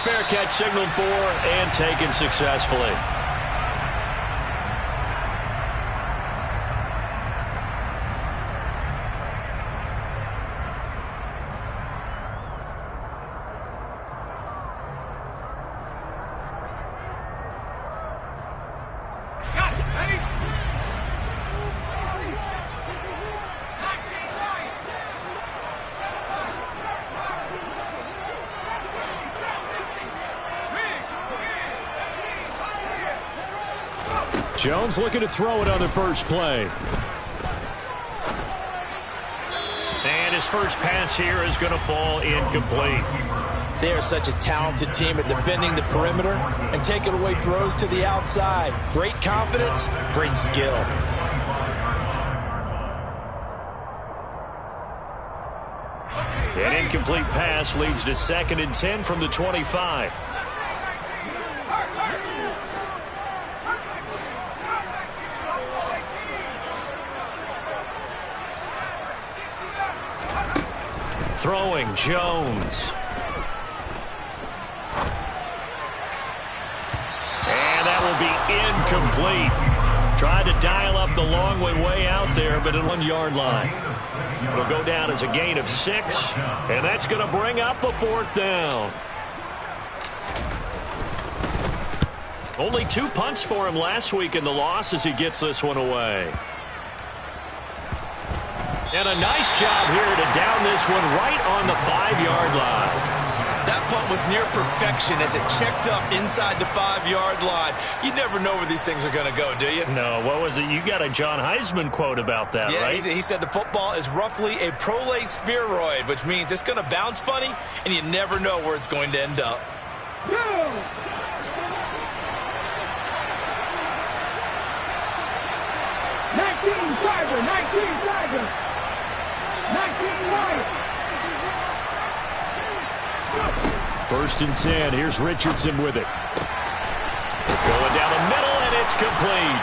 fair catch signaled for and taken successfully. Jones looking to throw it on the first play. And his first pass here is going to fall incomplete. They are such a talented team at defending the perimeter and taking away throws to the outside. Great confidence, great skill. An incomplete pass leads to 2nd and 10 from the 25. Throwing Jones. And that will be incomplete. Tried to dial up the long way out there, but at 1-yard line. It'll go down as a gain of 6, and that's going to bring up a 4th down. Only 2 punts for him last week in the loss as he gets this one away. And a nice job here to down this one right on the 5-yard line. That punt was near perfection as it checked up inside the 5-yard line. You never know where these things are going to go, do you? No, what was it? You got a John Heisman quote about that, right? Yeah, he said the football is roughly a prolate spheroid, which means it's going to bounce funny, and you never know where it's going to end up. 1st and 10. Here's Richardson with it. Going down the middle, and it's complete.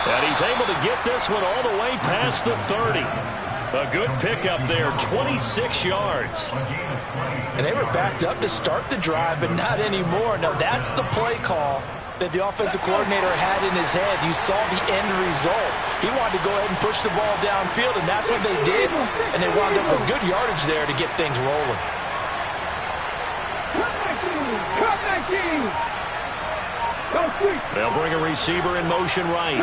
And he's able to get this one all the way past the 30. A good pickup there, 26 yards. And they were backed up to start the drive, but not anymore. Now, that's the play call that the offensive coordinator had in his head. You saw the end result. He wanted to go ahead and push the ball downfield, and that's what they did. And they wound up with good yardage there to get things rolling. They'll bring a receiver in motion right.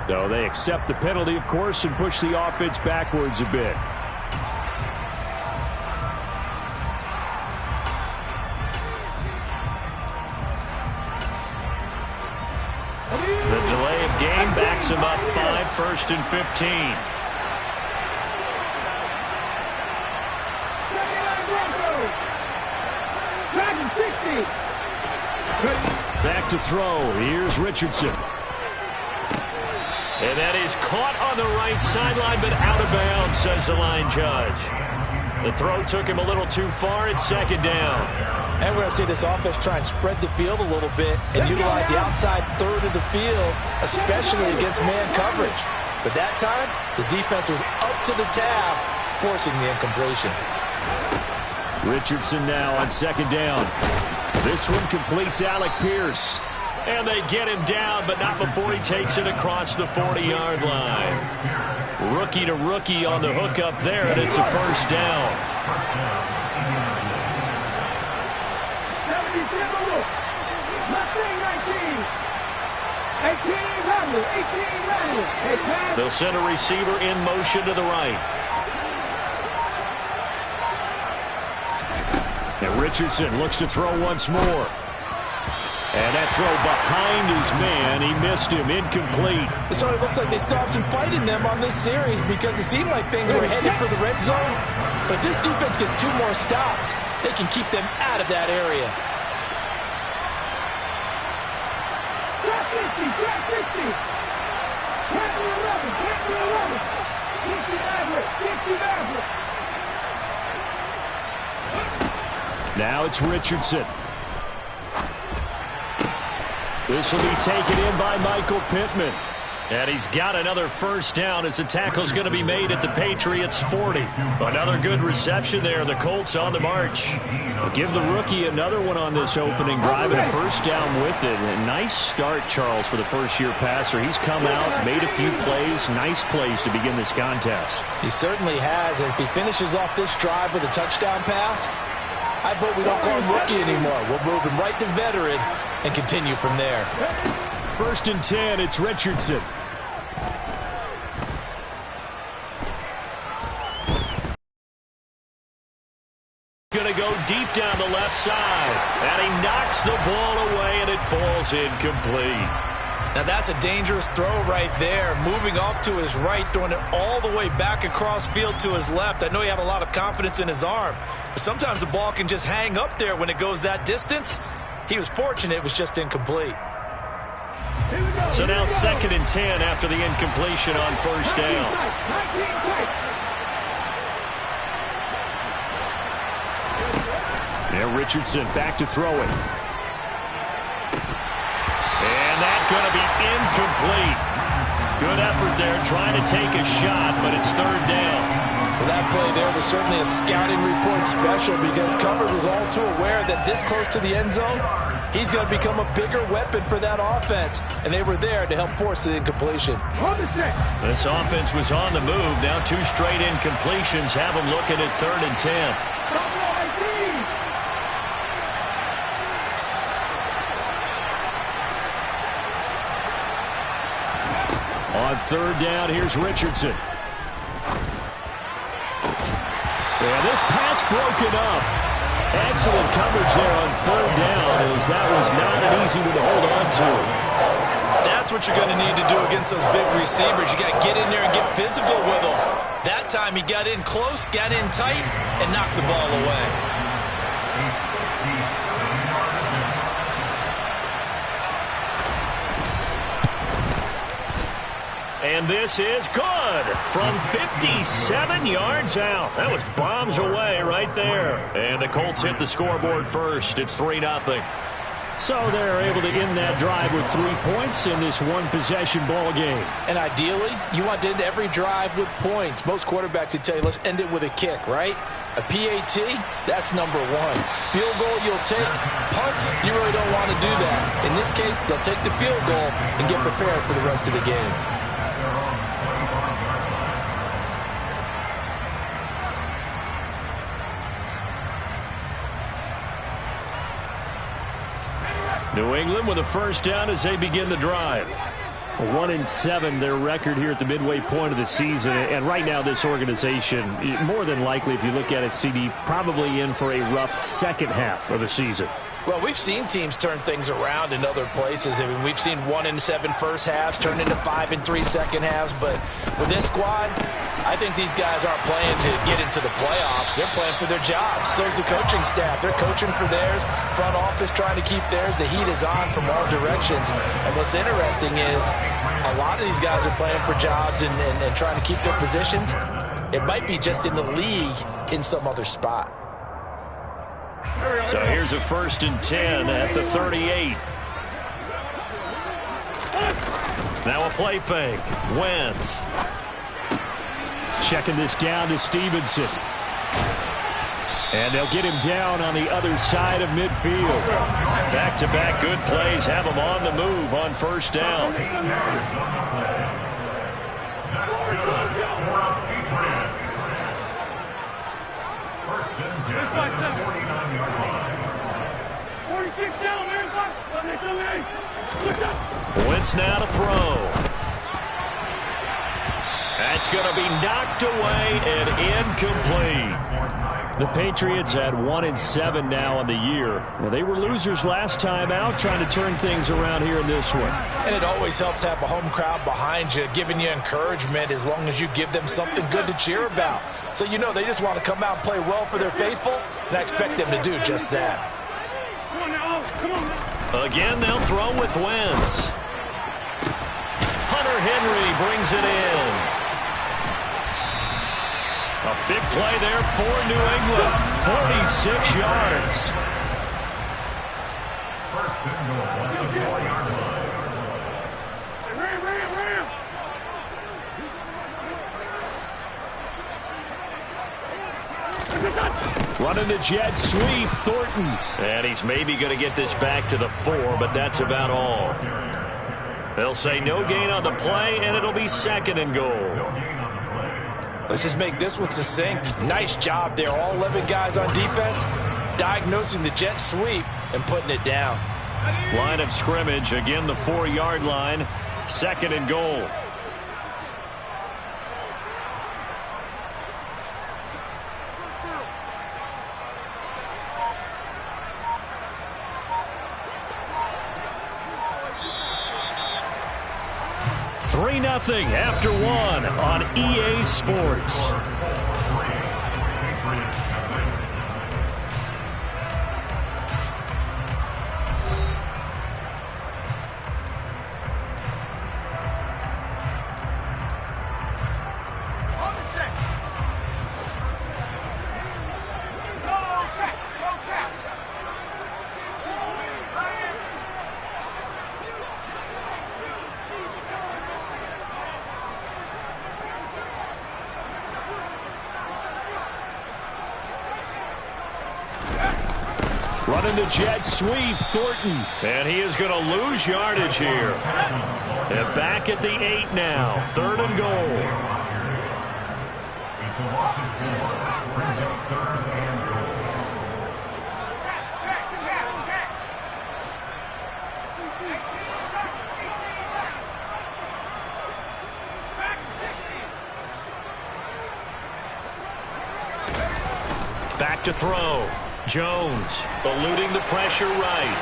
So they accept the penalty, of course, and push the offense backwards a bit. The delay of game backs him up 5, 1st and 15. Back to throw. Here's Richardson. And that is caught on the right sideline, but out of bounds, says the line judge. The throw took him a little too far. It's 2nd down. And we're going to see this offense try and spread the field a little bit and utilize the outside third of the field, especially against man coverage. But that time, the defense was up to the task, forcing the incompletion. Richardson now on 2nd down. This one completes Alec Pierce. And they get him down, but not before he takes it across the 40-yard line. Rookie to rookie on the hookup there, and it's a 1st down. They'll send a receiver in motion to the right. And Richardson looks to throw once more. And that throw behind his man, he missed him, incomplete. So it looks like they still have some fight in them on this series because it seemed like things were headed for the red zone. But if this defense gets 2 more stops, they can keep them out of that area. Now it's Richardson. This will be taken in by Michael Pittman. And he's got another first down as the tackle's going to be made at the Patriots 40. Another good reception there. The Colts on the march. We'll give the rookie another one on this opening drive and a first down with it. A nice start, Charles, for the first-year passer. He's come out, made a few plays, nice plays to begin this contest. He certainly has. And if he finishes off this drive with a touchdown pass, I vote we don't call him rookie anymore. We'll move him right to veteran and continue from there. 1st and 10, it's Richardson. Going to go deep down the left side. And he knocks the ball away, and it falls incomplete. Now that's a dangerous throw right there. Moving off to his right, throwing it all the way back across field to his left. I know he had a lot of confidence in his arm, but sometimes the ball can just hang up there when it goes that distance. He was fortunate it was just incomplete. So now 2nd and 10 after the incompletion on first down. Now Richardson back to throw it. And that's going to be incomplete. Good effort there trying to take a shot, but it's 3rd down. Well, that play there was certainly a scouting report special because coverage was all too aware that this close to the end zone, he's going to become a bigger weapon for that offense, and they were there to help force the incompletion. This offense was on the move. Now 2 straight incompletions have them looking at 3rd and 10. On 3rd down, here's Richardson. And this pass broken up. Excellent coverage there on 3rd down, as that was not an easy one to hold on to. That's what you're going to need to do against those big receivers. You got to get in there and get physical with them. That time he got in close, got in tight, and knocked the ball away. And this is good from 57 yards out. That was bombs away right there. And the Colts hit the scoreboard first. It's 3-0. So they're able to end that drive with 3 points in this one-possession ball game. And ideally, you want to end every drive with points. Most quarterbacks would tell you, let's end it with a kick, right? A PAT, that's #1. Field goal, you'll take. Punts, you really don't want to do that. In this case, they'll take the field goal and get prepared for the rest of the game. New England with a first down as they begin the drive. 1-7 their record here at the midway point of the season. And right now this organization, more than likely if you look at it, CD, probably in for a rough second half of the season. Well, we've seen teams turn things around in other places. I mean, we've seen 1-7 first halves turn into 5-3 second halves. But with this squad, I think these guys aren't playing to get into the playoffs. They're playing for their jobs. So's the coaching staff. They're coaching for theirs. Front office trying to keep theirs. The heat is on from all directions. And what's interesting is a lot of these guys are playing for jobs and trying to keep their positions. It might be just in the league in some other spot. So here's a 1st and 10 at the 38. Now a play fake. Wentz. Checking this down to Stevenson. And they'll get him down on the other side of midfield. Back-to-back good plays have him on the move on first down. Wentz now to throw. That's going to be knocked away and incomplete. The Patriots had 1-7 now on the year. Well, they were losers last time out, trying to turn things around here in this one. And it always helps to have a home crowd behind you, giving you encouragement as long as you give them something good to cheer about. So you know they just want to come out and play well for their faithful, and I expect them to do just that. Again, they'll throw with Wentz. Hunter Henry brings it in. A big play there for New England. 46 yards. Running the jet sweep, Thornton. And he's maybe going to get this back to the 4, but that's about all. They'll say no gain on the play, and it'll be 2nd and goal. Let's just make this one succinct. Nice job there. All 11 guys on defense diagnosing the jet sweep and putting it down. Line of scrimmage, again the 4-yard line, 2nd and goal. Nothing after 1 on EA Sports. Running the jet sweep, Thornton. And he is going to lose yardage here. And back at the 8 now. 3rd and goal. Back to throw. Jones eluding the pressure right.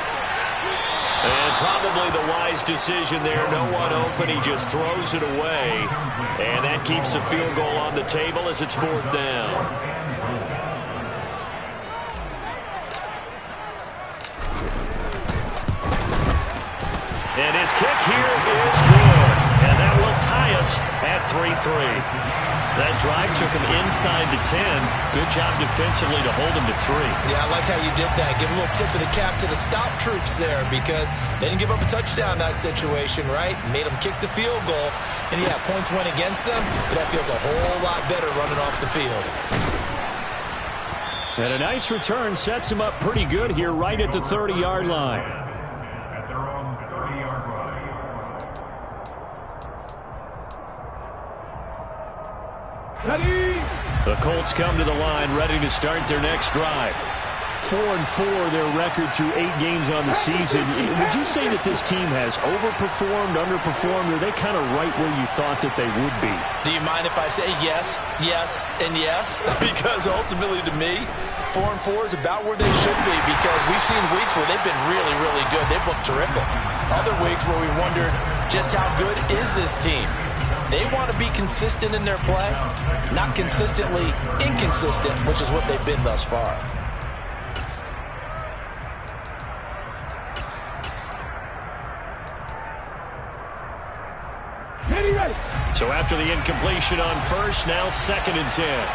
And probably the wise decision there. No one open. He just throws it away. And that keeps the field goal on the table as it's 4th down. And his kick here is good. And that will tie us at 3-3. That drive took him inside the 10. Good job defensively to hold him to 3. Yeah, I like how you did that. Give a little tip of the cap to the stop troops there because they didn't give up a touchdown in that situation, right? Made them kick the field goal. And, yeah, points went against them, but that feels a whole lot better running off the field. And a nice return sets him up pretty good here right at the 30-yard line. The Colts come to the line ready to start their next drive. 4-4 their record through 8 games on the season. Would you say that this team has overperformed, underperformed, or are they kind of right where you thought that they would be? Do you mind if I say yes, yes, and yes? Because ultimately to me, 4-4 is about where they should be because we've seen weeks where they've been really, really good. They've looked terrific. Other weeks where we wondered just how good is this team? They want to be consistent in their play, not consistently inconsistent, which is what they've been thus far. So after the incompletion on first, now 2nd and 10.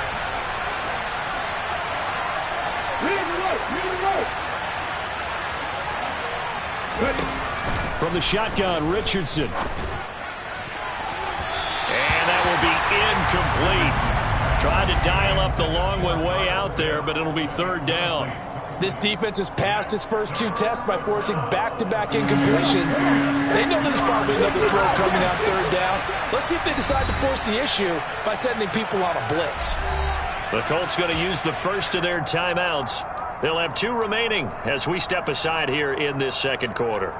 From the shotgun, Richardson. And that will be incomplete. Tried to dial up the long one way out there, but it'll be 3rd down. This defense has passed its first 2 tests by forcing back-to-back incompletions. They know there's probably another throw coming on 3rd down. Let's see if they decide to force the issue by sending people on a blitz. The Colts going to use the first of their timeouts. They'll have 2 remaining as we step aside here in this 2nd quarter.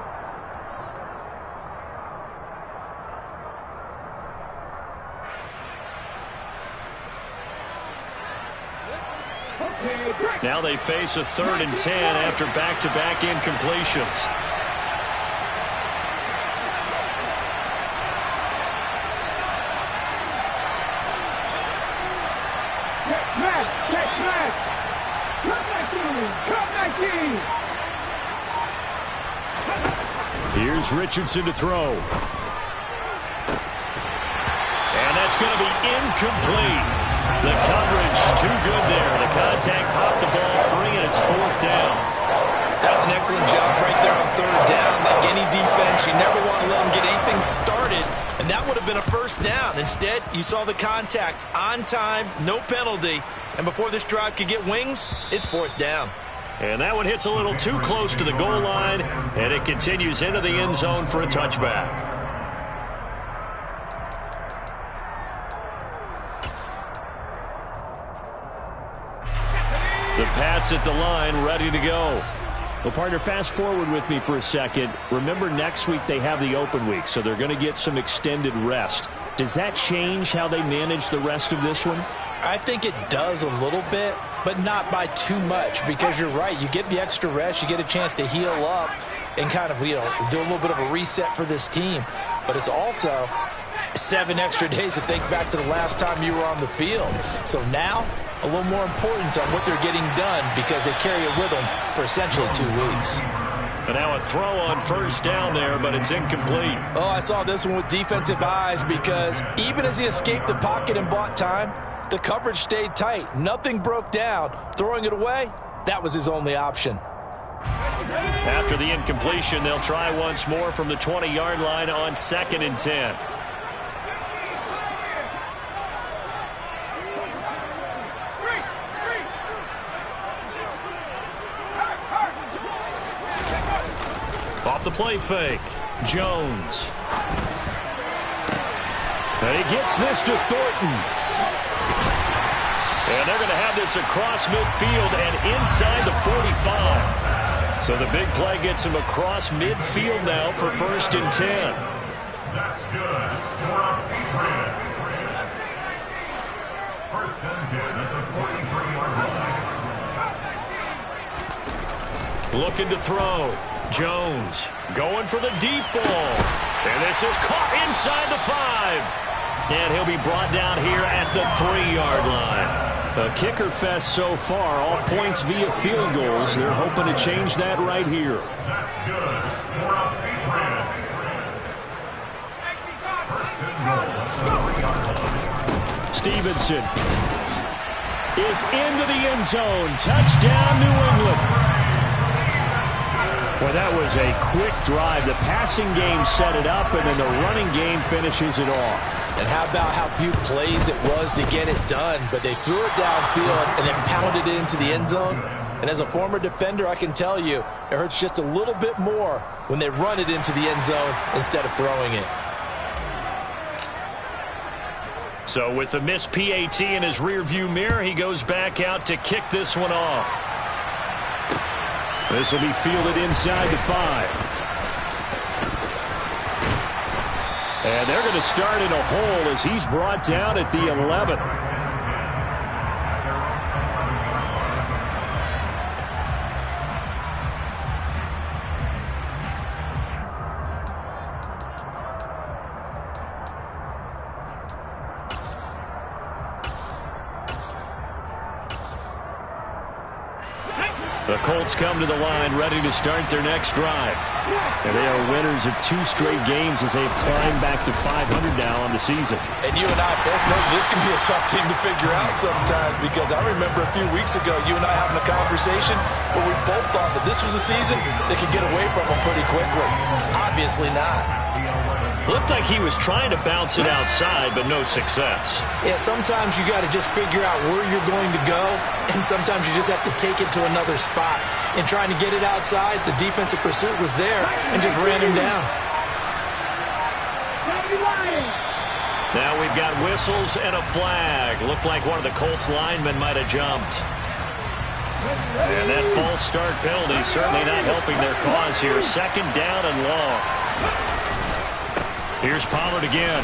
Now they face a 3rd and 10 after back-to-back incompletions. Here's Richardson to throw. And that's going to be incomplete. The coverage too good there. The contact popped the ball free, and it's 4th down. That's an excellent job right there on third down. Like any defense, you never want to let them get anything started, and that would have been a first down. Instead, you saw the contact on time, no penalty, and before this drive could get wings, it's fourth down. And that one hits a little too close to the goal line, and it continues into the end zone for a touchback. The Pats at the line, ready to go. Well, partner, fast forward with me for a second. Remember, next week they have the open week, so they're going to get some extended rest. Does that change how they manage the rest of this one? I think it does a little bit, but not by too much, because you're right. You get the extra rest, you get a chance to heal up and kind of, do a little bit of a reset for this team. But it's also 7 extra days to think back to the last time you were on the field. So now, a little more importance on what they're getting done because they carry it with them for essentially 2 weeks. And now a throw on first down there, but it's incomplete. Oh, I saw this one with defensive eyes because even as he escaped the pocket and bought time, the coverage stayed tight. Nothing broke down. Throwing it away, that was his only option. After the incompletion, they'll try once more from the 20-yard line on 2nd and 10. Off the play fake, Jones. And he gets this to Thornton. And they're going to have this across midfield and inside the 45. So the big play gets him across midfield now for 1st and 10. That's good. 4 off 8 minutes. 1st and 10 at the 43-yard line. Looking to throw. Jones going for the deep ball. And this is caught inside the 5. And he'll be brought down here at the 3-yard line. A kicker fest so far. All points via field goals. They're hoping to change that right here. That's good. 4 off 8 minutes. 1st and goal at the 3-yard line. Stevenson is into the end zone. Touchdown, New England. Well, that was a quick drive. The passing game set it up, and then the running game finishes it off. And how about how few plays it was to get it done, but they threw it downfield and then pounded it into the end zone. And as a former defender, I can tell you, it hurts just a little bit more when they run it into the end zone instead of throwing it. So with the missed PAT in his rearview mirror, he goes back out to kick this one off. This will be fielded inside the 5. And they're going to start in a hole as he's brought down at the 11. The Colts come to the line ready to start their next drive. And they are winners of 2 straight games as they've climbed back to 500 now on the season. And you and I both know this can be a tough thing to figure out sometimes because I remember a few weeks ago you and I having a conversation where we both thought that this was a season that could get away from them pretty quickly. Obviously not. Looked like he was trying to bounce it outside, but no success. Yeah, sometimes you got to just figure out where you're going to go, and sometimes you just have to take it to another spot. And trying to get it outside, the defensive pursuit was there and just ran him down. Now we've got whistles and a flag. Looked like one of the Colts linemen might have jumped. And that false start penalty certainly not helping their cause here. 2nd down and long. Here's Pollard again.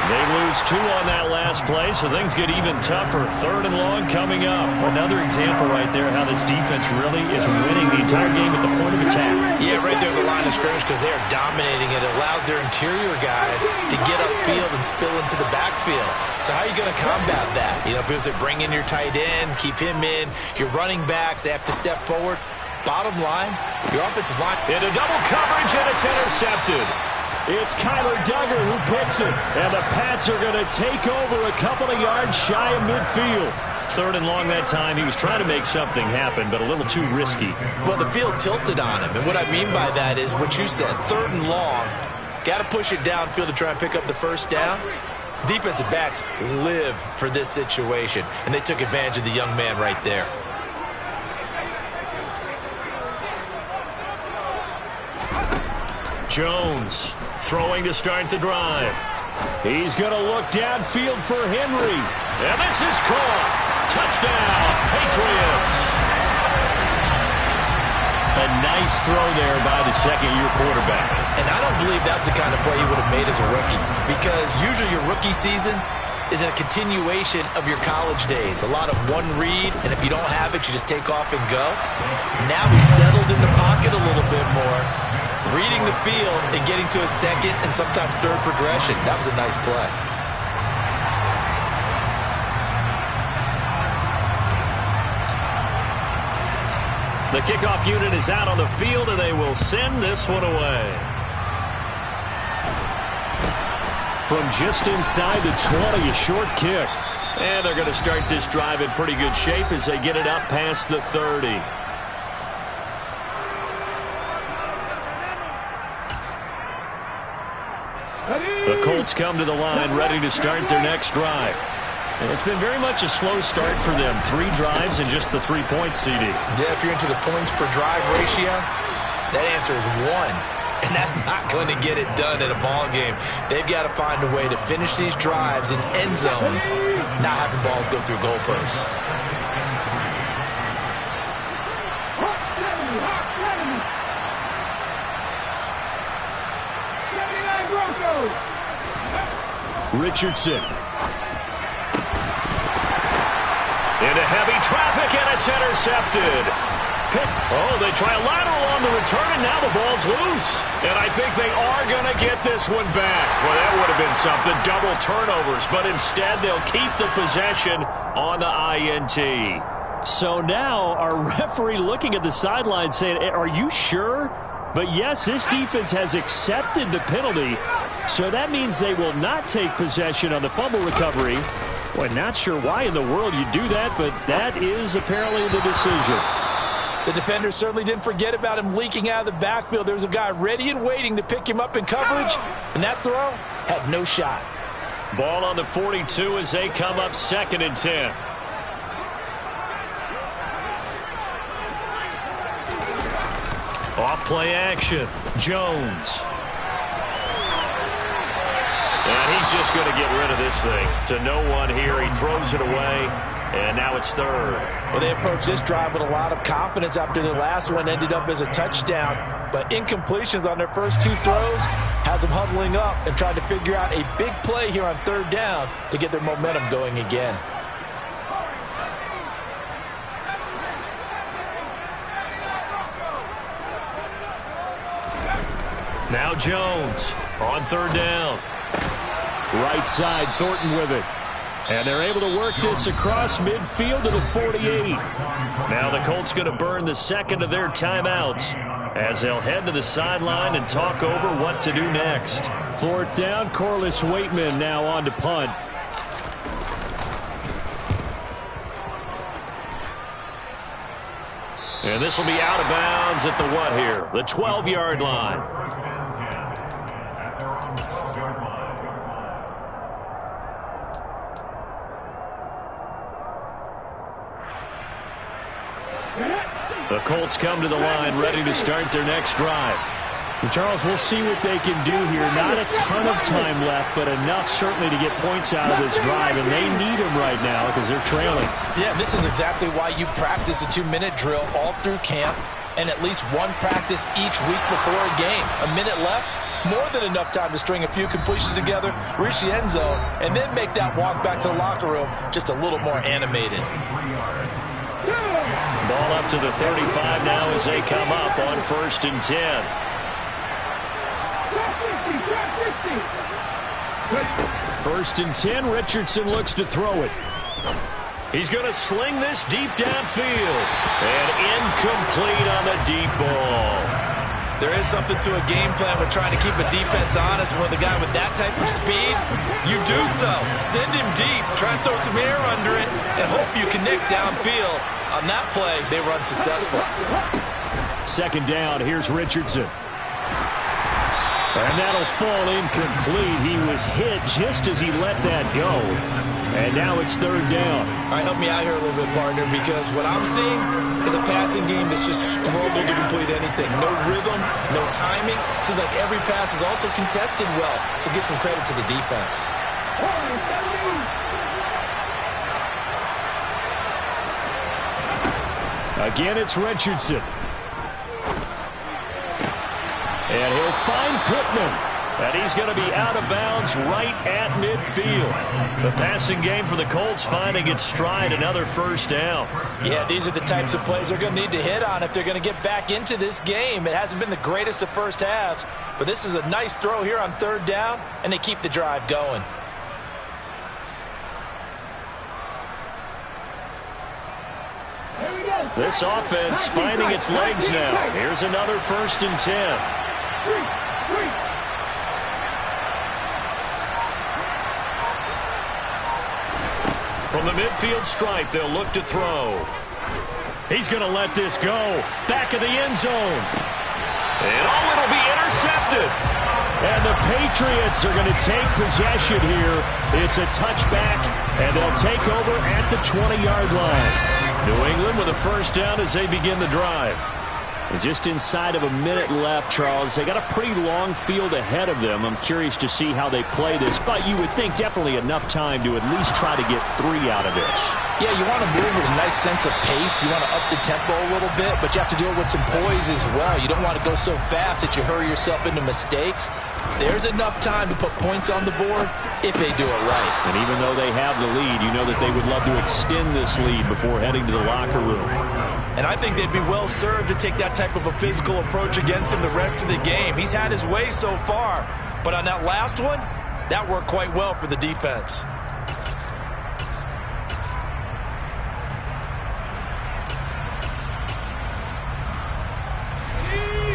They lose 2 on that last play, so things get even tougher. 3rd and long coming up. Another example right there how this defense really is winning the entire game at the point of attack. Yeah, right there at the line of scrimmage because they are dominating it. It allows their interior guys to get upfield and spill into the backfield. So how are you going to combat that? Because they bring in your tight end, keep him in. Your running backs, they have to step forward. Bottom line, your offensive line. Into double coverage, and it's intercepted. It's Kyler Duggar who picks it. And the Pats are going to take over a couple of yards shy of midfield. 3rd and long that time. He was trying to make something happen, but a little too risky. Well, the field tilted on him, and what I mean by that is what you said, 3rd and long. Got to push it downfield to try and pick up the first down. Defensive backs live for this situation, and they took advantage of the young man right there. Jones throwing to start the drive. He's going to look downfield for Henry. And this is caught. Touchdown, Patriots. A nice throw there by the second-year quarterback. And I don't believe that was the kind of play he would have made as a rookie, because usually your rookie season is a continuation of your college days. A lot of one read, and if you don't have it, you just take off and go. Now he's settled in the pocket a little bit more, reading the field and getting to a second and sometimes third progression. That was a nice play. The kickoff unit is out on the field, and they will send this one away. From just inside the 20, a short kick. And they're going to start this drive in pretty good shape as they get it up past the 30. The Colts come to the line, ready to start their next drive. And it's been very much a slow start for them. 3 drives and just the 3 points, CD. Yeah, if you're into the points per drive ratio, that answer is 1. And that's not going to get it done in a ball game. They've got to find a way to finish these drives in end zones, not having balls go through goalposts. Richardson. Into heavy traffic, and it's intercepted. Oh, they try a lateral on the return, and now the ball's loose. And I think they are going to get this one back. Well, that would have been something, double turnovers. But instead, they'll keep the possession on the INT. So now our referee looking at the sideline saying, are you sure? But yes, this defense has accepted the penalty. So that means they will not take possession on the fumble recovery. Well, not sure why in the world you do that, but that is apparently the decision. The defender certainly didn't forget about him leaking out of the backfield. There was a guy ready and waiting to pick him up in coverage, and that throw had no shot. Ball on the 42 as they come up 2nd and 10. Off play action. Jones. And he's just going to get rid of this thing. To no one here. He throws it away. And now it's 3rd. Well, they approached this drive with a lot of confidence after the last one ended up as a touchdown. But incompletions on their first 2 throws has them huddling up and trying to figure out a big play here on 3rd down to get their momentum going again. Now Jones on 3rd down. Right side, Thornton with it. And they're able to work this across midfield to the 48. Now the Colts going to burn the second of their timeouts as they'll head to the sideline and talk over what to do next. 4th down, Corliss Waitman now on to punt. And this will be out of bounds at the what here? The 12-yard line. The Colts come to the line, ready to start their next drive. And Charles, we'll see what they can do here. Not a ton of time left, but enough certainly to get points out of this drive, and they need them right now because they're trailing. Yeah, this is exactly why you practice a 2-minute drill all through camp and at least one practice each week before a game. A minute left, more than enough time to string a few completions together, reach the end zone, and then make that walk back to the locker room just a little more animated. Ball up to the 35 now as they come up on 1st and 10. 1st and 10, Richardson looks to throw it. He's going to sling this deep downfield. And incomplete on the deep ball. There is something to a game plan with trying to keep a defense honest. With a guy with that type of speed, you do so. Send him deep, try and throw some air under it, and hope you connect downfield. On that play, they were unsuccessful. Second down, here's Richardson. And that'll fall incomplete. He was hit just as he let that go. And now it's third down. All right, help me out here a little bit, partner, because what I'm seeing is a passing game that's just struggled to complete anything. No rhythm, no timing. Seems like every pass is also contested well. So give some credit to the defense. Again, it's Richardson. And he'll find Pittman. And he's going to be out of bounds right at midfield. The passing game for the Colts finding its stride, another first down. Yeah, these are the types of plays they're going to need to hit on if they're going to get back into this game. It hasn't been the greatest of first halves, but this is a nice throw here on third down, and they keep the drive going. This offense finding its legs now. Here's another 1st and 10. From the midfield stripe, they'll look to throw. He's going to let this go. Back of the end zone. And it'll be intercepted. And the Patriots are going to take possession here. It's a touchback, and they'll take over at the 20-yard line. New England with a first down as they begin the drive. And just inside of a minute left, Charles. They got a pretty long field ahead of them. I'm curious to see how they play this, but you would think definitely enough time to at least try to get 3 out of this. Yeah, you want to move with a nice sense of pace. You want to up the tempo a little bit, but you have to do it with some poise as well. You don't want to go so fast that you hurry yourself into mistakes. There's enough time to put points on the board if they do it right. And even though they have the lead, you know that they would love to extend this lead before heading to the locker room. And I think they'd be well served to take that type of a physical approach against him the rest of the game. He's had his way so far, but on that last one, that worked quite well for the defense.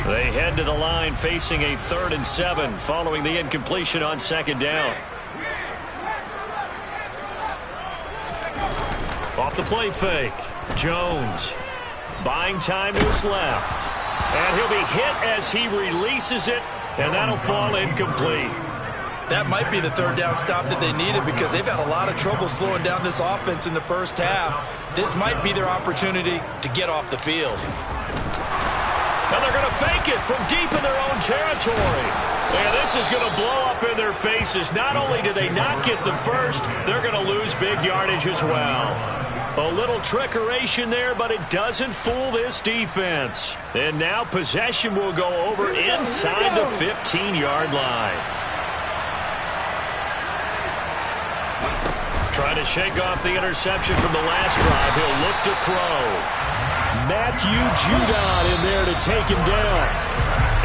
They head to the line facing a 3rd and 7 following the incompletion on 2nd down. Off the play fake. Jones buying time to his left. And he'll be hit as he releases it, and that'll fall incomplete. That might be the 3rd down stop that they needed because they've had a lot of trouble slowing down this offense in the first half. This might be their opportunity to get off the field. And they're going to fake it from deep in their own territory. And this is going to blow up in their faces. Not only do they not get the first, they're going to lose big yardage as well. A little trickeration there, but it doesn't fool this defense. And now possession will go over inside the 15-yard line. Trying to shake off the interception from the last drive. He'll look to throw. Matthew Judon in there to take him down.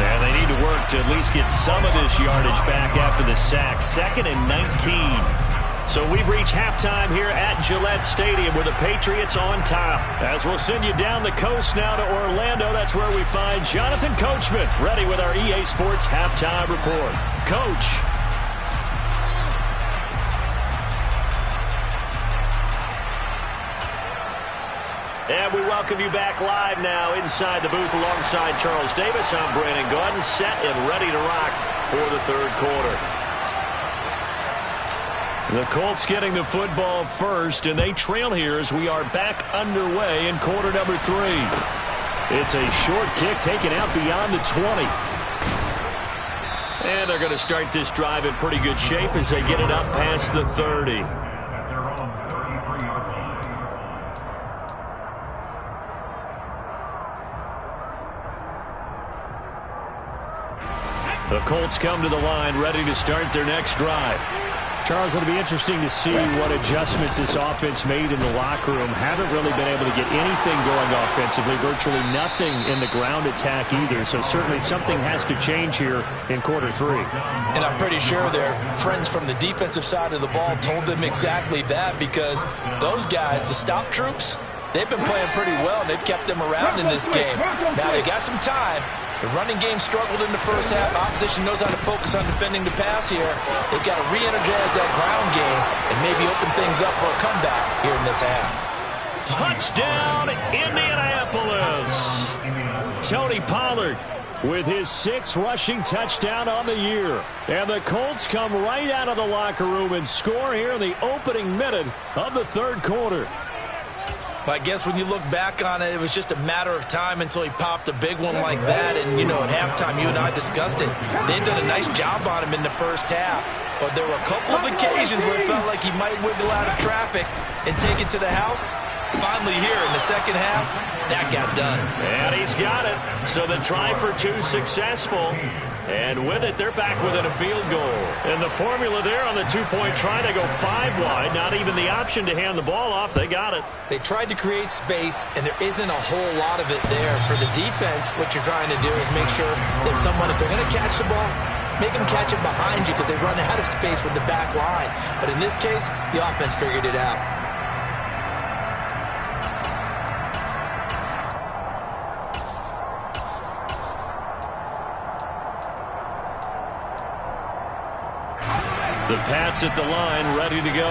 And they need to work to at least get some of this yardage back after the sack. 2nd and 19. So we've reached halftime here at Gillette Stadium with the Patriots on top. As we'll send you down the coast now to Orlando, that's where we find Jonathan Coachman ready with our EA Sports Halftime Report. Coach. And we welcome you back live now inside the booth alongside Charles Davis. I'm Brandon Gordon, set and ready to rock for the 3rd quarter. The Colts getting the football first, and they trail here as we are back underway in quarter number 3. It's a short kick taken out beyond the 20. And they're going to start this drive in pretty good shape as they get it up past the 30. The Colts come to the line ready to start their next drive. Charles, it'll be interesting to see what adjustments this offense made in the locker room. Haven't really been able to get anything going offensively, virtually nothing in the ground attack either. So certainly something has to change here in quarter 3. And I'm pretty sure their friends from the defensive side of the ball told them exactly that, because those guys, the stop troops, they've been playing pretty well, and they've kept them around in this game. Now they got some time, The running game struggled in the first half. Opposition knows how to focus on defending the pass here. They've got to re-energize that ground game and maybe open things up for a comeback here in this half. Touchdown, Indianapolis. Tony Pollard with his 6th rushing touchdown on the year. And the Colts come right out of the locker room and score here in the opening minute of the third quarter. But I guess when you look back on it, it was just a matter of time until he popped a big one like that. And, you know, at halftime, you and I discussed it. They'd done a nice job on him in the first half. But there were a couple of occasions where it felt like he might wiggle out of traffic and take it to the house. Finally here in the second half, that got done. And he's got it. So the try for 2 successful. And with it, they're back within a field goal. And the formula there on the 2-point try, they go 5 wide. Not even the option to hand the ball off. They got it. They tried to create space, and there isn't a whole lot of it there. For the defense, what you're trying to do is make sure that if they're going to catch the ball, make them catch it behind you because they run out of space with the back line. But in this case, the offense figured it out. The Pats at the line, ready to go.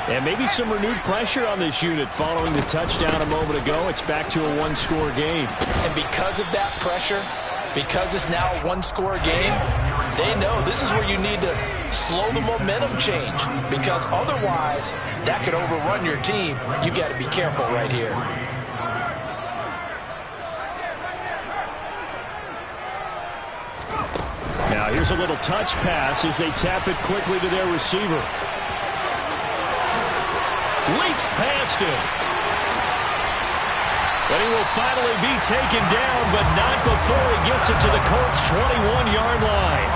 And maybe some renewed pressure on this unit following the touchdown a moment ago. It's back to a 1-score game. And because of that pressure, because it's now a 1-score game, they know this is where you need to slow the momentum change. Because otherwise, that could overrun your team. You've got to be careful right here. Now here's a little touch pass as they tap it quickly to their receiver. Leaps past him. But he will finally be taken down, but not before he gets it to the Colts' 21-yard line.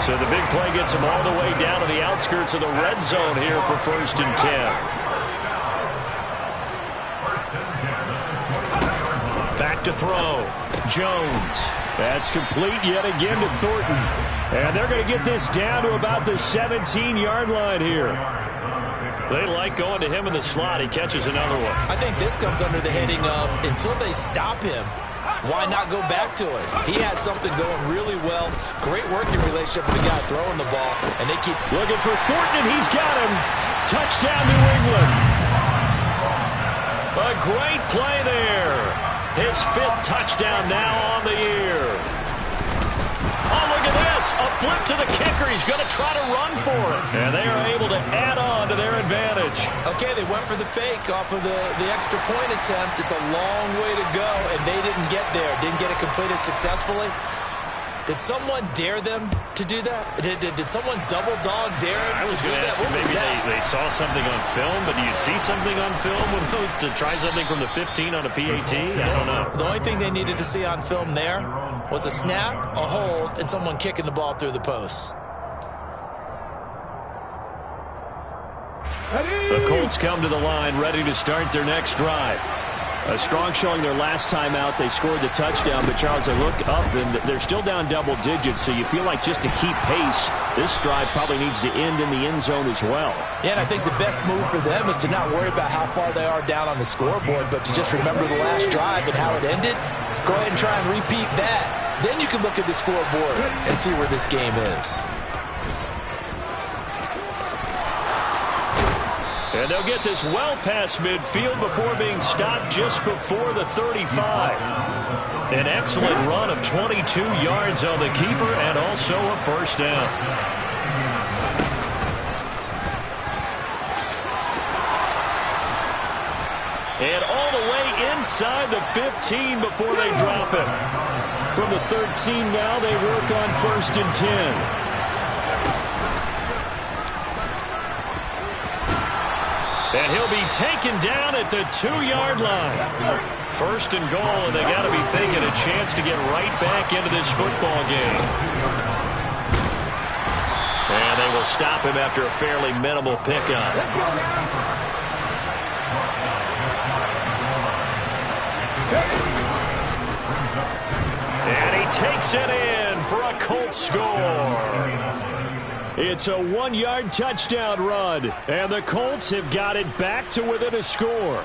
So the big play gets him all the way down to the outskirts of the red zone here for 1st and 10. Back to throw. Jones. That's complete yet again to Thornton. And they're going to get this down to about the 17-yard line here. They like going to him in the slot. He catches another one. I think this comes under the heading of until they stop him, why not go back to it? He has something going really well. Great working relationship with the guy throwing the ball. And they keep looking for Thornton, and he's got him. Touchdown, New England. A great play there. His 5th touchdown now on the year. Oh, look at this. A flip to the kicker. He's going to try to run for it. And they are able to add on to their advantage. Okay, they went for the fake off of the extra point attempt. It's a long way to go, and they didn't get there. Didn't get it completed successfully. Did someone dare them to do that? Did someone double dog dare them to do that? Maybe they saw something on film, but do you see something on film with those to try something from the 15 on a PAT? I don't know. The only thing they needed to see on film there was a snap, a hold, and someone kicking the ball through the posts. The Colts come to the line ready to start their next drive. A strong showing their last time out. They scored the touchdown, but Charles, they look up and they're still down double digits, so you feel like just to keep pace, this drive probably needs to end in the end zone as well. Yeah, and I think the best move for them is to not worry about how far they are down on the scoreboard, but to just remember the last drive and how it ended. Go ahead and try and repeat that. Then you can look at the scoreboard and see where this game is. And they'll get this well past midfield before being stopped just before the 35. An excellent run of 22 yards on the keeper and also a first down. And all the way inside the 15 before they drop it. From the 13 now, they work on 1st and 10. And he'll be taken down at the 2-yard line. 1st and goal, and they got to be thinking a chance to get right back into this football game. And they will stop him after a fairly minimal pickup. And he takes it in for a Colts score. It's a 1-yard touchdown run, and the Colts have got it back to within a score.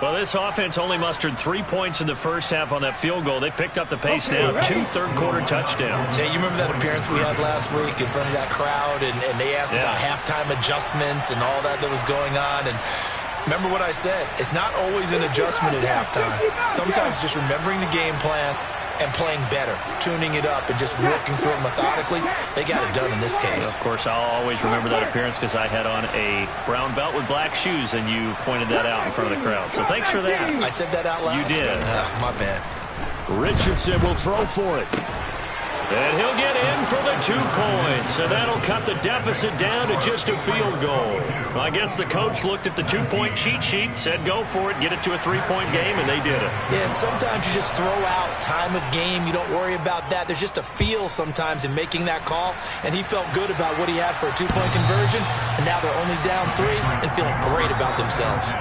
Well, this offense only mustered 3 points in the first half on that field goal. They picked up the pace now. 2 third-quarter touchdowns. Yeah, you remember that appearance we had last week in front of that crowd, and they asked about halftime adjustments and all that was going on. And remember what I said. It's not always an adjustment at halftime. Sometimes just remembering the game plan and playing better, tuning it up, and just working through it methodically. They got it done in this case. Of course, I'll always remember that appearance because I had on a brown belt with black shoes, and you pointed that out in front of the crowd. So thanks for that. I said that out loud? You did. My bad. Richardson will throw for it. And he'll get in for the 2 points, and that'll cut the deficit down to just a field goal. Well, I guess the coach looked at the 2-point cheat sheet, said go for it, get it to a 3-point game, and they did it. Yeah, and sometimes you just throw out time of game. You don't worry about that. There's just a feel sometimes in making that call, and he felt good about what he had for a 2-point conversion, and now they're only down 3 and feeling great about themselves.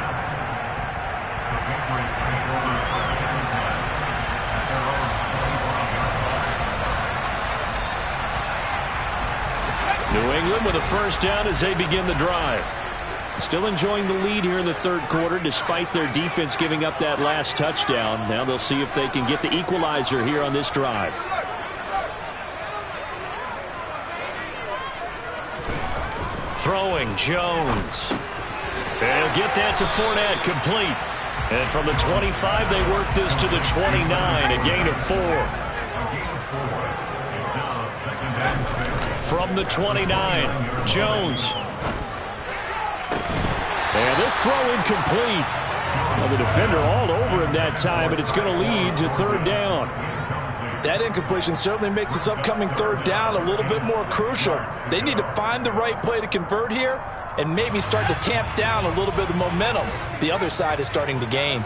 New England with a first down as they begin the drive. Still enjoying the lead here in the third quarter despite their defense giving up that last touchdown. Now they'll see if they can get the equalizer here on this drive. Throwing Jones. And he'll get that to Fournette, complete. And from the 25, they work this to the 29, a gain of 4. From the 29, Jones. And this throw incomplete. Well, the defender all over him that time, but it's going to lead to third down. That incompletion certainly makes this upcoming third down a little bit more crucial. They need to find the right play to convert here and maybe start to tamp down a little bit of the momentum the other side is starting to gain.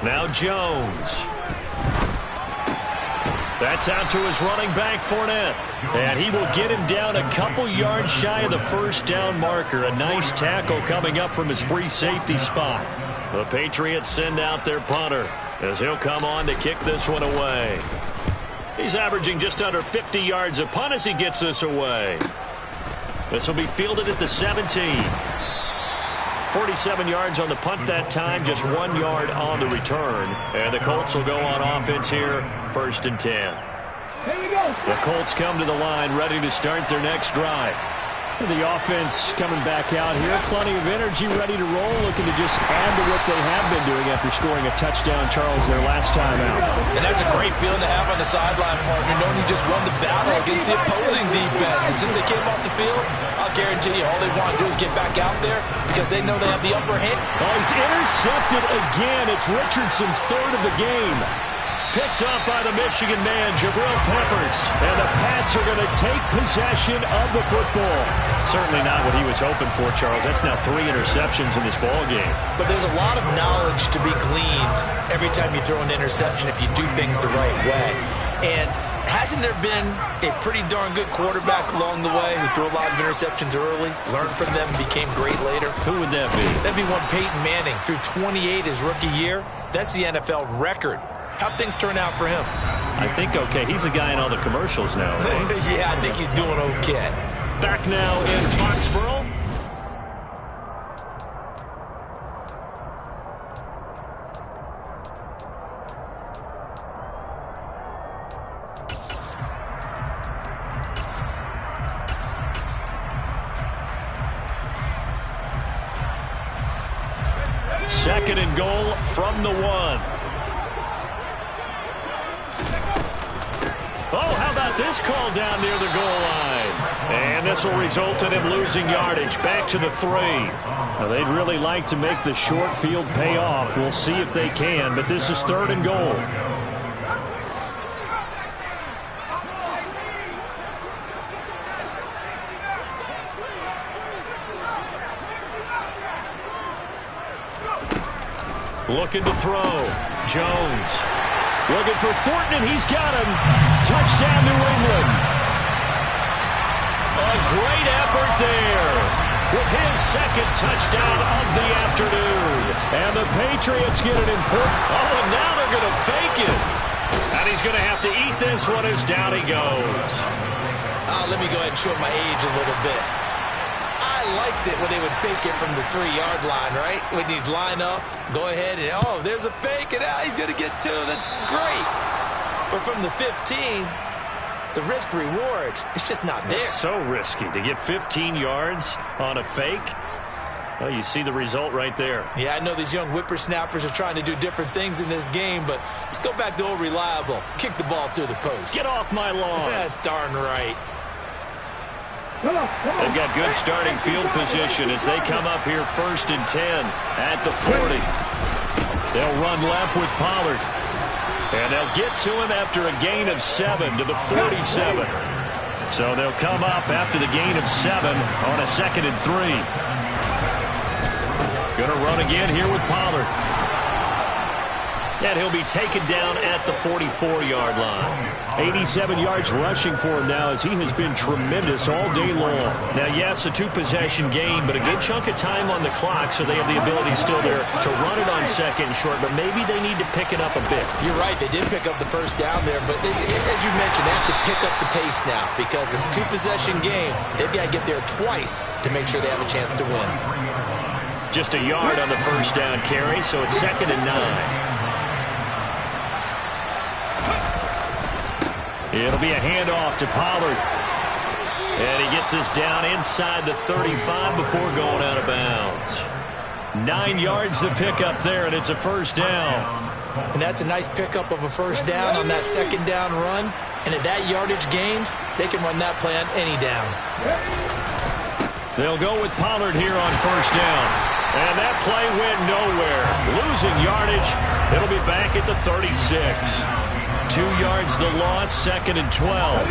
Now Jones. That's out to his running back, Fournette. And he will get him down a couple yards shy of the first down marker. A nice tackle coming up from his free safety spot. The Patriots send out their punter as he'll come on to kick this one away. He's averaging just under 50 yards a punt as he gets this away. This will be fielded at the 17. 47 yards on the punt that time, just 1 yard on the return. And the Colts will go on offense here, 1st and 10. The Colts come to the line, ready to start their next drive. The offense coming back out here, plenty of energy, ready to roll, looking to just add to what they have been doing after scoring a touchdown, Charles, their last time out. And that's a great feeling to have on the sideline, partner, knowing you just won the battle against the opposing defense. And since they came off the field, I'll guarantee you all they want to do is get back out there because they know they have the upper hand. Oh, he's intercepted again. It's Richardson's 3rd of the game. Picked up by the Michigan man, Jabril Peppers. And the Pats are going to take possession of the football. Certainly not what he was hoping for, Charles. That's now 3 interceptions in this ball game. But there's a lot of knowledge to be gleaned every time you throw an interception if you do things the right way. And hasn't there been a pretty darn good quarterback along the way who threw a lot of interceptions early, learned from them, and became great later? Who would that be? That'd be one Peyton Manning. Threw 28 his rookie year. That's the NFL record. How'd things turn out for him? I think okay. He's a guy in all the commercials now. Yeah, I think he's doing okay. Back now in Foxborough. Second and goal from the 1. Oh, how about this call down near the goal line? And this will result in him losing yardage. Back to the 3. Now, they'd really like to make the short field pay off. We'll see if they can, but this is 3rd and goal. Looking to throw. Jones. Looking for Thornton, and he's got him. Touchdown, New England. A great effort there with his 2nd touchdown of the afternoon. And the Patriots get an important... Oh, and now they're going to fake it. And he's going to have to eat this one as down he goes. Let me go ahead and show my age a little bit. I liked it when they would fake it from the 3-yard line, right? When you'd line up, go ahead, and oh, there's a fake, and he's going to get 2. That's great. But from the 15, the risk-reward, it's just not there. It's so risky to get 15 yards on a fake. Well, you see the result right there. Yeah, I know these young whippersnappers are trying to do different things in this game, but let's go back to old reliable. Kick the ball through the post. Get off my lawn. That's darn right. They've got good starting field position as they come up here 1st and 10 at the 40. They'll run left with Pollard. And they'll get to him after a gain of 7 to the 47. So they'll come up after the gain of 7 on a 2nd and 3. Going to run again here with Pollard. And he'll be taken down at the 44-yard line. 87 yards rushing for him now as he has been tremendous all day long. Now, yes, a 2-possession game, but a good chunk of time on the clock, so they have the ability still there to run it on 2nd and short, but maybe they need to pick it up a bit. You're right. They did pick up the first down there, but as you mentioned, they have to pick up the pace now because it's a 2-possession game. They've got to get there twice to make sure they have a chance to win. Just a yard on the first down carry, so it's 2nd and 9. It'll be a handoff to Pollard. And he gets this down inside the 35 before going out of bounds. 9 yards to pick up there, and it's a first down. And that's a nice pickup of a first down on that 2nd down run. And at that yardage gained, they can run that play on any down. They'll go with Pollard here on first down. And that play went nowhere. Losing yardage. It'll be back at the 36. 2 yards the loss, 2nd and 12.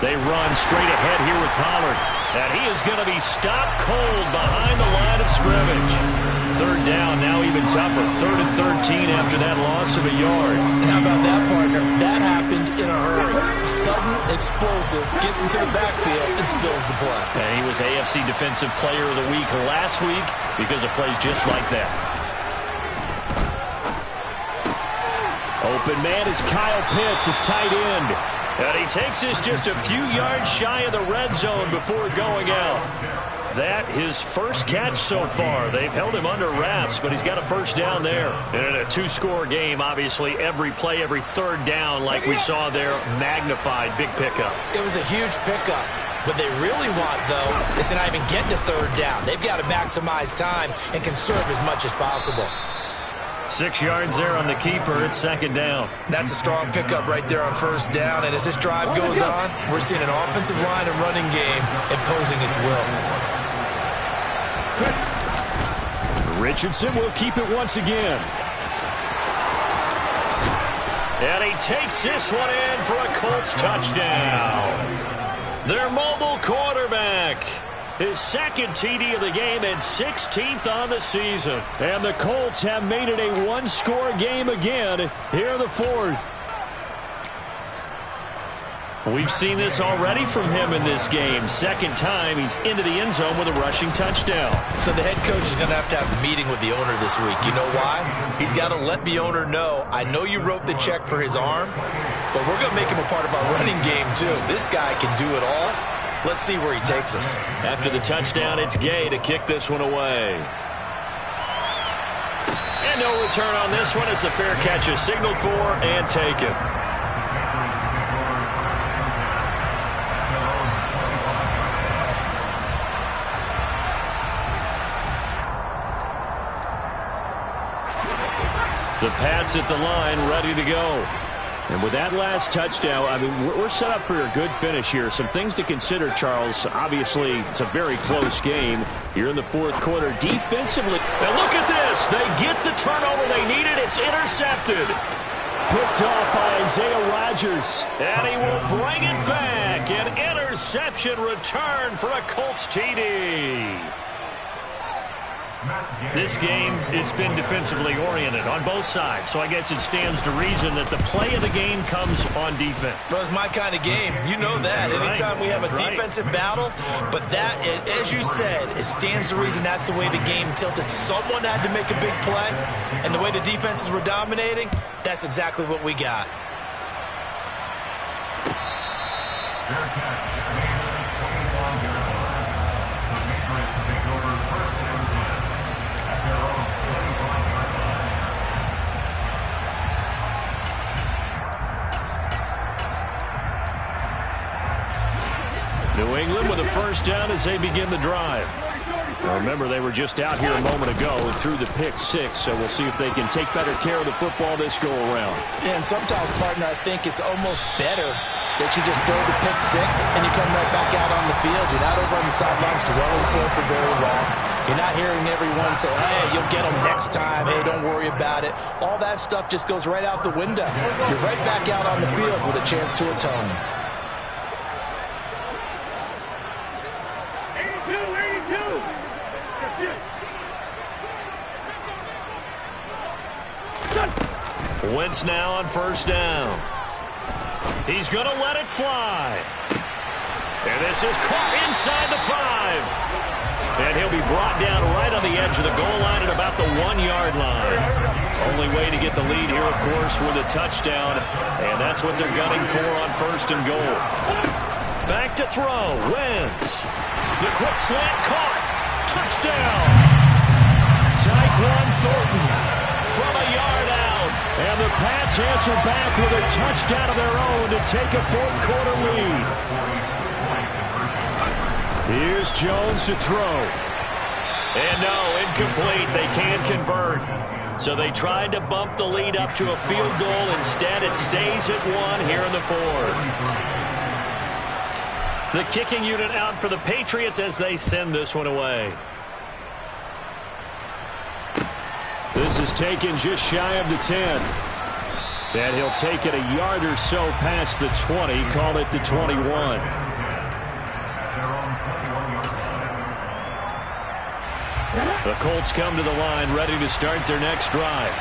They run straight ahead here with Pollard. And he is going to be stopped cold behind the line of scrimmage. 3rd down, now even tougher. 3rd and 13 after that loss of a yard. And how about that, partner? That happened in a hurry. Sudden, explosive, gets into the backfield and spills the play. And he was AFC Defensive Player of the Week last week because of plays just like that. Open man is Kyle Pitts, his tight end. And he takes this just a few yards shy of the red zone before going out. That his first catch so far. They've held him under wraps, but he's got a first down there. And in a 2-score game, obviously, every play, every 3rd down, like we saw there, magnified. Big pickup. It was a huge pickup. What they really want, though, is to not even get to 3rd down. They've got to maximize time and conserve as much as possible. 6 yards there on the keeper. It's 2nd down. That's a strong pickup right there on first down. And as this drive goes on, we're seeing an offensive line and running game imposing its will. Richardson will keep it once again. And he takes this one in for a Colts touchdown. Their mobile quarterback. His 2nd TD of the game and 16th on the season. And the Colts have made it a 1-score game again here in the 4th. We've seen this already from him in this game. 2nd time he's into the end zone with a rushing touchdown. So the head coach is going to have a meeting with the owner this week. You know why? He's got to let the owner know, I know you wrote the check for his arm, but we're going to make him a part of our running game too. This guy can do it all. Let's see where he takes us. After the touchdown, it's Gay to kick this one away. And no return on this one as the fair catch is signaled for and taken. The Pats at the line, ready to go. And with that last touchdown, I mean, we're set up for a good finish here. Some things to consider, Charles. Obviously, it's a very close game here in the 4th quarter. Defensively, now look at this. They get the turnover they needed. It's intercepted. Picked off by Isaiah Rodgers. And he will bring it back. An interception return for a Colts TD. This game, it's been defensively oriented on both sides, so I guess it stands to reason that the play of the game comes on defense. So it's my kind of game. You know that. Anytime we have a defensive battle, but that, as you said, it stands to reason that's the way the game tilted. Someone had to make a big play, and the way the defenses were dominating, that's exactly what we got. New England with a first down as they begin the drive. Now remember, they were just out here a moment ago and threw the pick six, so we'll see if they can take better care of the football this go-around. Yeah, and sometimes, partner, I think it's almost better that you just throw the pick six and you come right back out on the field. You're not over on the sidelines dwelling for very long. You're not hearing everyone say, hey, you'll get them next time. Hey, don't worry about it. All that stuff just goes right out the window. You're right back out on the field with a chance to atone. Wentz now on first down. He's going to let it fly. And this is caught inside the 5. And he'll be brought down right on the edge of the goal line at about the 1-yard line. Only way to get the lead here, of course, with a touchdown. And that's what they're gunning for on first and goal. Back to throw. Wentz. The quick slant caught. Touchdown. Tyquan Thornton from a yard out. And the Pats answer back with a touchdown of their own to take a fourth-quarter lead. Here's Jones to throw. And no, incomplete. They can't convert. So they tried to bump the lead up to a field goal. Instead, it stays at 1 here in the fourth. The kicking unit out for the Patriots as they send this one away. This is taken just shy of the 10. And he'll take it a yard or so past the 20, call it the 21. The Colts come to the line, ready to start their next drive.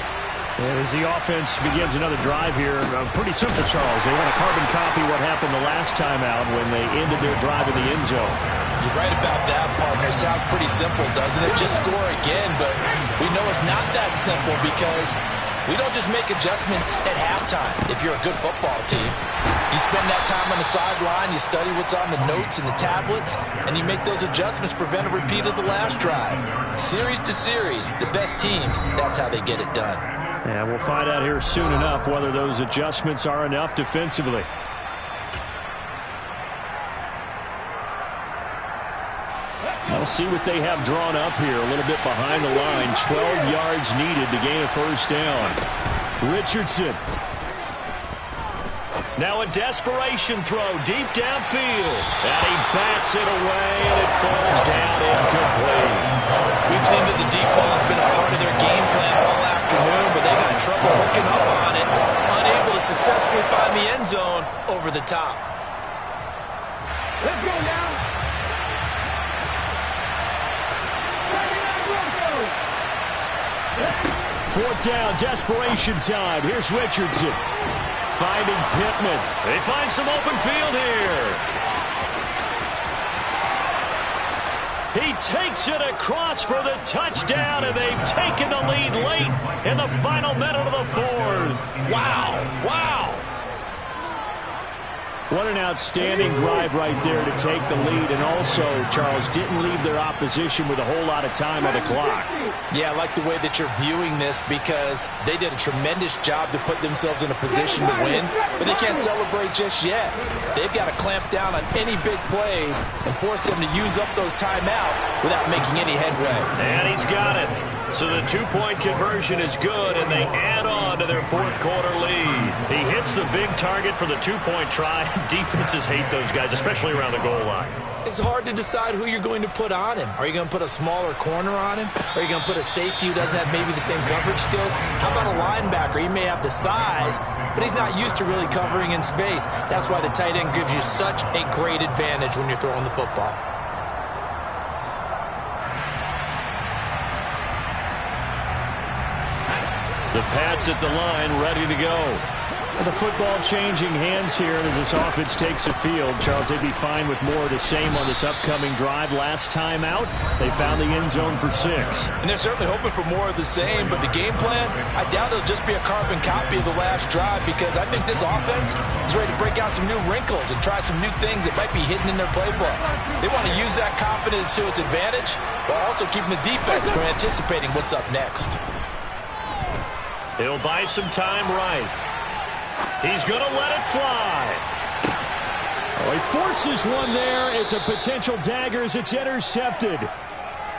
And as the offense begins another drive here, pretty simple, Charles. They want to carbon copy what happened the last time out when they ended their drive in the end zone. You're right about that, partner. Sounds pretty simple, doesn't it? Just score again, but we know it's not that simple because we don't just make adjustments at halftime if you're a good football team. You spend that time on the sideline, you study what's on the notes and the tablets, and you make those adjustments, prevent a repeat of the last drive. Series to series, the best teams, that's how they get it done. And we'll find out here soon enough whether those adjustments are enough defensively. We'll see what they have drawn up here. A little bit behind the line. 12 yards needed to gain a first down. Richardson. Now a desperation throw deep downfield. And he bats it away, and it falls down incomplete. We've seen that the deep ball has been a part of their game plan all afternoon, but they got trouble hooking up on it. Unable to successfully find the end zone over the top. Let's go now. Fourth down, desperation time. Here's Richardson. Finding Pittman. They find some open field here. He takes it across for the touchdown, and they've taken the lead late in the final minute of the fourth. Wow, wow. What an outstanding drive right there to take the lead, and also, Charles, didn't leave their opposition with a whole lot of time on the clock. Yeah, I like the way that you're viewing this because they did a tremendous job to put themselves in a position to win, but they can't celebrate just yet. They've got to clamp down on any big plays and force them to use up those timeouts without making any headway. And he's got it. So the two-point conversion is good, and they add on to their fourth-quarter lead. He hits the big target for the two-point try. Defenses hate those guys, especially around the goal line. It's hard to decide who you're going to put on him. Are you going to put a smaller corner on him? Are you going to put a safety who doesn't have maybe the same coverage skills? How about a linebacker? He may have the size, but he's not used to really covering in space. That's why the tight end gives you such a great advantage when you're throwing the football. The Pats at the line, ready to go. The football changing hands here as this offense takes the field. Charles, they'd be fine with more of the same on this upcoming drive. Last time out, they found the end zone for 6. And they're certainly hoping for more of the same, but the game plan, I doubt it'll just be a carbon copy of the last drive, because I think this offense is ready to break out some new wrinkles and try some new things that might be hidden in their playbook. They want to use that confidence to its advantage while also keeping the defense from anticipating what's up next. He'll buy some time right. He's going to let it fly. Oh, he forces one there. It's a potential dagger as it's intercepted.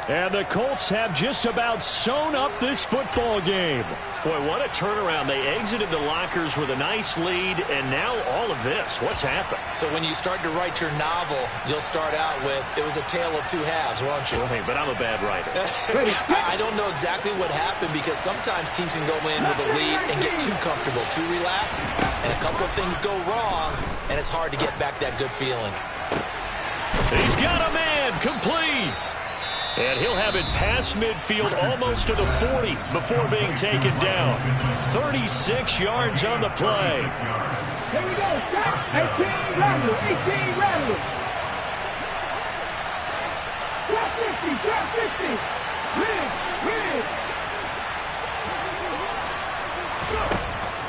And the Colts have just about sewn up this football game. Boy, what a turnaround. They exited the lockers with a nice lead, and now all of this. What's happened? So when you start to write your novel, you'll start out with, it was a tale of two halves, won't you? Hey, but I'm a bad writer. I don't know exactly what happened, because sometimes teams can go in with a lead and get too comfortable, too relaxed, and a couple of things go wrong, and it's hard to get back that good feeling. He's got a man, complete. And he'll have it past midfield almost to the 40 before being taken down. 36 yards on the play. Here we go. Stop. 18 rattle. 18 rattle. Drop 50. Drop 50. Win.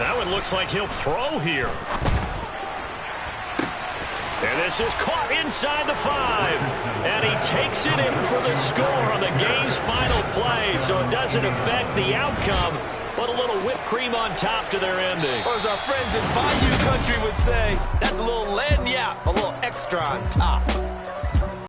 That one looks like he'll throw here. And this is caught inside the 5. And he takes it in for the score on the game's final play. So it doesn't affect the outcome, but a little whipped cream on top to their ending. Or as our friends in Bayou Country would say, that's a little lagniappe, a little extra on top.